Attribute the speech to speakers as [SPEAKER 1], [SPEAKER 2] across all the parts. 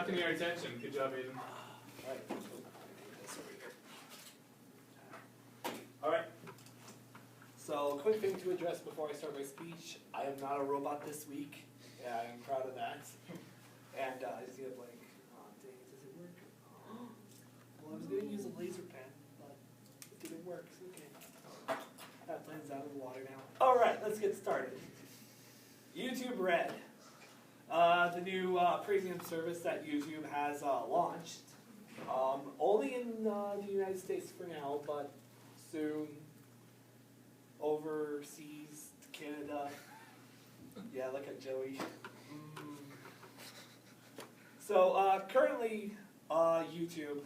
[SPEAKER 1] Getting your attention. Good job, Aiden.
[SPEAKER 2] Alright. So, quick thing to address before I start my speech. I am not a robot this week. Yeah, I am proud of that. And I just need a blank. Oh, dang, does it work? Well, I was going to use a laser pen, but it didn't work. So okay. That pen's out of the water now. Alright, let's get started. YouTube Red. The new premium service that YouTube has launched. Only in the United States for now, but soon overseas, Canada. Yeah, look at Joey. So currently, YouTube,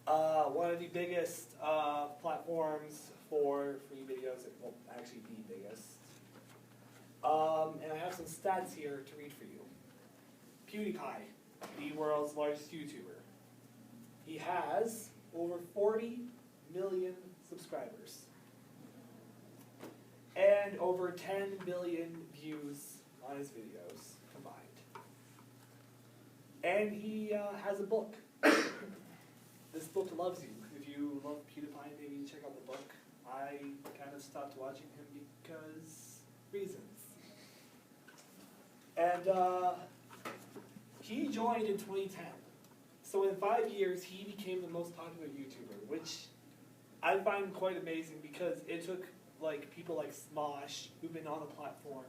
[SPEAKER 2] one of the biggest platforms for free videos. Well, actually the biggest. And I have some stats here to read for you. PewDiePie, the world's largest YouTuber. He has over 40 million subscribers. And over 10 billion views on his videos combined. And he has a book. This book loves you. If you love PewDiePie, maybe check out the book. I kind of stopped watching him because reasons. And he joined in 2010. So in 5 years, he became the most popular YouTuber, which I find quite amazing because it took like people like Smosh, who've been on the platform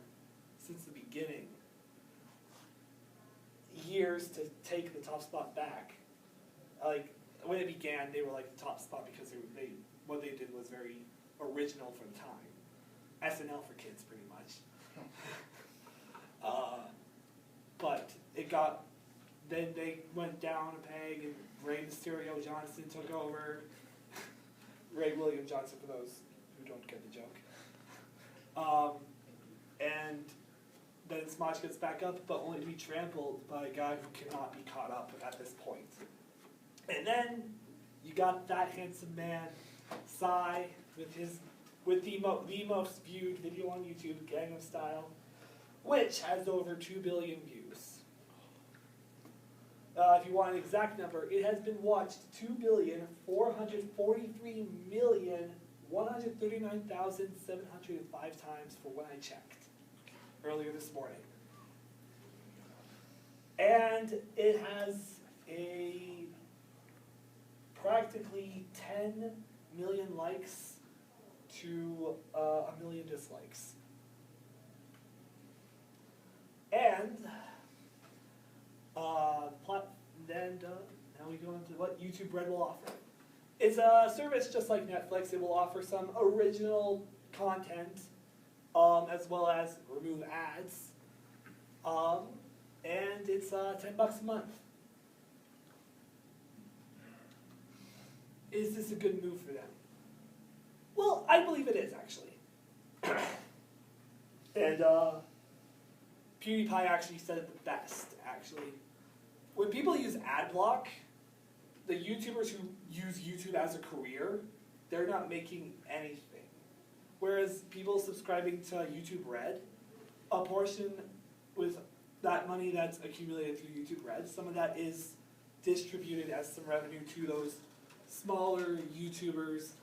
[SPEAKER 2] since the beginning, years to take the top spot back. Like when it began, they were like the top spot because what they did was very original for the time. SNL for kids, pretty much. But it got, then they went down a peg and Rey Mysterio Johnson took over. Ray William Johnson, for those who don't get the joke. And then Smosh gets back up, but only to be trampled by a guy who cannot be caught up at this point. And then you got that handsome man, Psy, with the most viewed video on YouTube, Gangnam Style, which has over 2 billion views. If you want an exact number, it has been watched 2,443,139,705 times for when I checked earlier this morning. And it has a practically 10 million likes to 1 million dislikes. And now we go into what YouTube Red will offer. It's a service just like Netflix. It will offer some original content, as well as remove ads. And it's $10 a month. Is this a good move for them? Well, I believe it is, actually. And PewDiePie actually said it the best, actually. When people use ad block, the YouTubers who use YouTube as a career, they're not making anything. Whereas people subscribing to YouTube Red, a portion with that money that's accumulated through YouTube Red, some of that is distributed as some revenue to those smaller YouTubers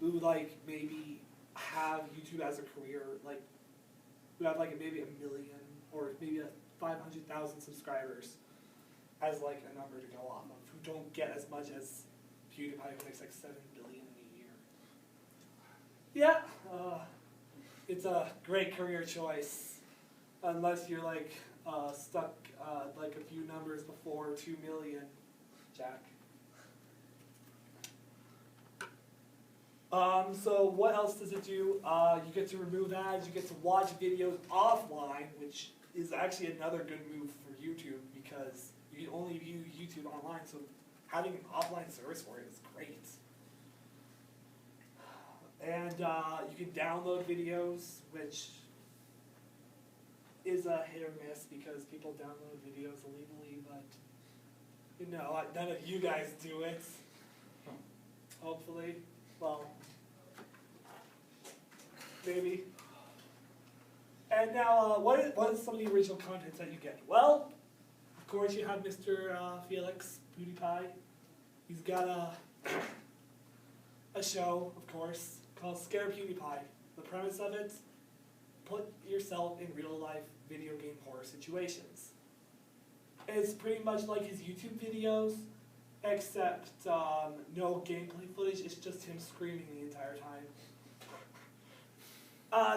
[SPEAKER 2] who like maybe have YouTube as a career, like who have like maybe 1 million or maybe 500,000 subscribers as like a number to go off of, who don't get as much as PewDiePie, who makes like 7 billion a year. Yeah, it's a great career choice, unless you're like stuck like a few numbers before 2 million, Jack. So what else does it do? You get to remove ads, you get to watch videos offline, which is actually another good move for YouTube because you can only view YouTube online, so having an offline service for it is great. And you can download videos, which is a hit or miss because people download videos illegally, but you know, none of you guys do it. Hopefully. Well, maybe. And now, what is some of the original content that you get? Well, course, you have Mr. Felix PewDiePie. He's got a show, of course, called Scare PewDiePie. The premise of it, put yourself in real-life video game horror situations. It's pretty much like his YouTube videos, except no gameplay footage. It's just him screaming the entire time.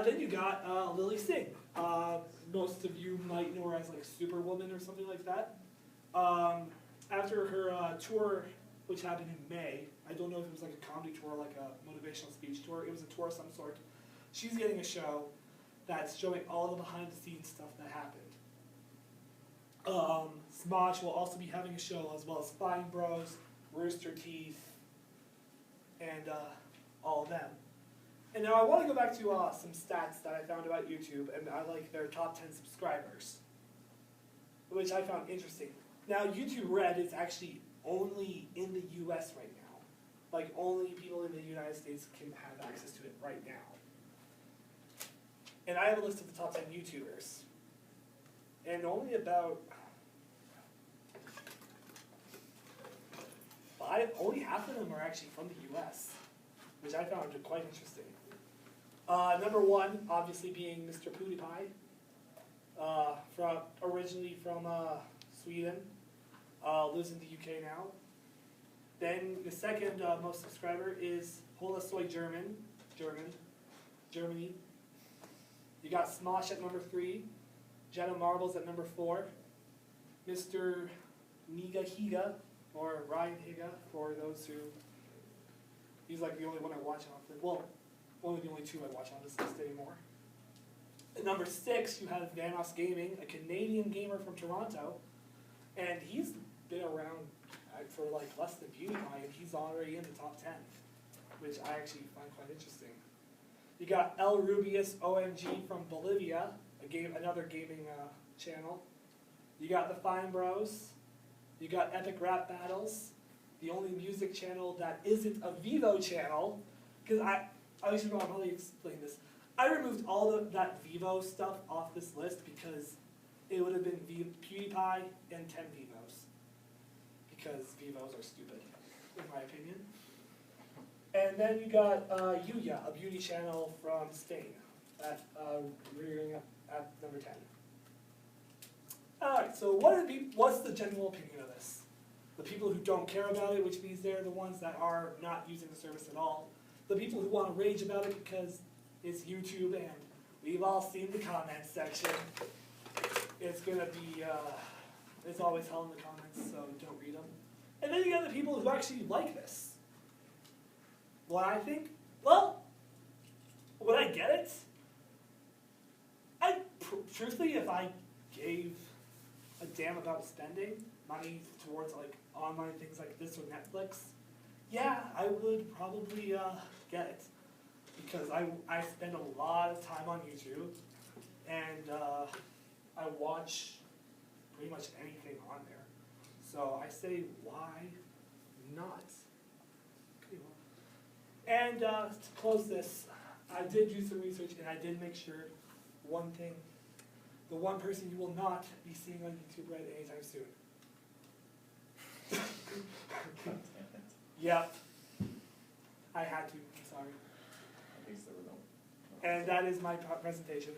[SPEAKER 2] Then you got Lily Singh. Most of you might know her as like Superwoman or something like that. After her tour, which happened in May, I don't know if it was like a comedy tour, like a motivational speech tour. It was a tour of some sort. She's getting a show that's showing all the behind-the-scenes stuff that happened. Smosh will also be having a show, as well as Fine Bros, Rooster Teeth, and all of them. And now I want to go back to some stats that I found about YouTube, and I like their top 10 subscribers, which I found interesting. Now, YouTube Red is actually only in the US right now. Like, only people in the United States can have access to it right now. And I have a list of the top 10 YouTubers. And only about only half of them are actually from the US, which I found quite interesting. Number one, obviously being Mr. PewDiePie, originally from Sweden, lives in the UK now. Then the second most subscriber is Holasoy Germany. You got Smosh at number 3, Jenna Marbles at number 4, Mr. Niga Higa, or Ryan Higa, for those who, he's like the only one I watch on, well, only the only two I watch on this list anymore. At number 6, you have Vanoss Gaming, a Canadian gamer from Toronto, and he's been around for like less than PewDiePie, and he's already in the top 10, which I actually find quite interesting. You got El Rubius OMG from Bolivia, another gaming channel. You got the Fine Bros. You got Epic Rap Battles, the only music channel that isn't a Vivo channel, because I should probably explain this. I removed all of that Vivo stuff off this list because it would have been PewDiePie and 10 Vivos, because Vivos are stupid, in my opinion. And then you got Yuya, a beauty channel from Spain, rearing up at number 10. Alright, so what's the general opinion of this? The people who don't care about it, which means they're the ones that are not using the service at all. The people who want to rage about it because it's YouTube and we've all seen the comments section. It's gonna be, it's always hell in the comments, so don't read them. And then you got the people who actually like this. What I think? Well, would I get it? Truthfully, if I gave a damn about spending money towards like online things like this or Netflix, yeah, I would probably get it. Because I spend a lot of time on YouTube, and I watch pretty much anything on there. So I say, why not? And to close this, I did do some research, and I did make sure one thing. The one person you will not be seeing on YouTube Red anytime soon. Yep. I had to, I'm sorry.
[SPEAKER 1] At least there were no.
[SPEAKER 2] And that is my presentation.